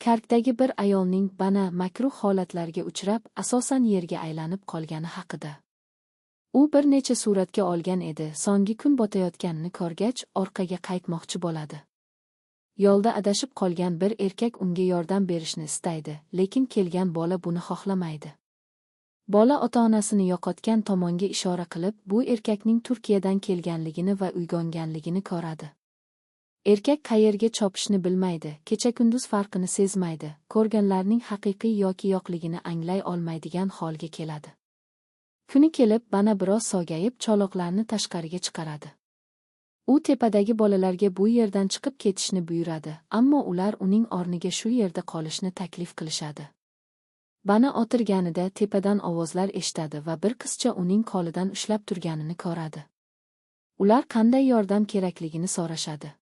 Karkdagi bir ayolning bana makruh holatlarga uchrab, asosan yerga aylanib qolgani haqida. U bir necha suratga olgan edi, so'nggi kun botayotganini ko'rgach, orqaga qaytmoqchi bo'ladi. Yo'lda adashib qolgan bir erkak unga yordam berishni istaydi, lekin kelgan bola buni xohlamaydi. Bola ota-onasini yo'qotgan tomonga ishora qilib, bu erkakning Turkiyadan kelganligini va uyg'onganligini ko'radi. Erkak qayerga chopishni bilmaydi, kecha-kunduz farqini sezmaydi, ko'rganlarning haqiqiy yoki yo'qligini anglay olmaydigan holga keladi. Kuni kelib, bana biroz sog'ayib, choloqlarni tashqariga chiqaradi. U tepadagi bolalarga bu yerdan chiqib ketishni buyuradi, ammo ular uning o'rniga shu yerda qolishni taklif qilishadi. Bana o'tirganida tepadan ovozlar eshitadi va bir qizcha uning qo'lidan ushlab turganini ko'radi. Ular qanday yordam kerakligini so'rashadi.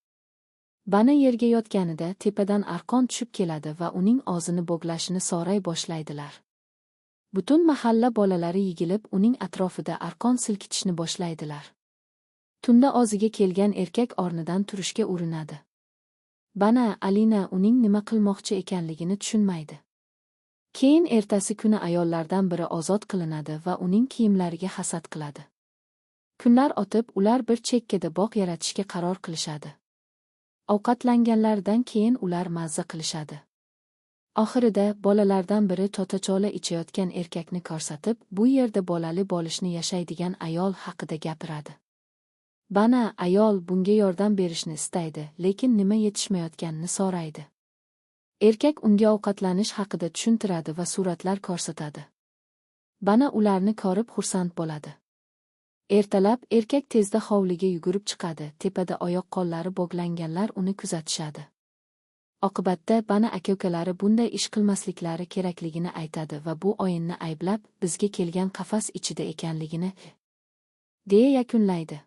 Bana yerga yotganida tepadan arqon tushib keladi va uning og'zini bo'glashini so'ray boshlaydilar. Butun mahalla bolalari yigilib uning atrofida arqon silkitishni boshlaydilar. Tunda o'ziga kelgan erkak o'rnidan turishga urinadi. Bana Alina uning nima qilmoqchi ekanligini tushunmaydi. Keyin ertasi kuni ayollardan biri ozod qilinadi va uning kiyimlariga hasad qiladi. Kunlar o'tib, ular bir chekkada bog' yaratishga qaror qilishadi. Ovqatlanganlardan keyin ular mazza qilishadi. Oxirida bolalardan biri totachola ichayotgan erkakni ko'rsatib, bu yerda bolali bo'lishni yashaydigan ayol haqida gapiradi. Bana ayol bunga yordam berishni istaydi, lekin nima yetishmayotganini so'raydi. Erkak unga ovqatlanish haqida tushuntiradi va suratlar ko'rsatadi. Bana ularni ko'rib xursand bo'ladi. Ertalab erkak tezda hovliga yugurib chiqadi, tepada oyoq-qo'llari bog'langanlar uni kuzatishadi. Oqibatda Bana aka-ukalari bunday ish qilmasliklari kerakligini aytadi va bu o'yinni ayblab, bizga kelgan qafas ichida ekanligini deya yakunlaydi.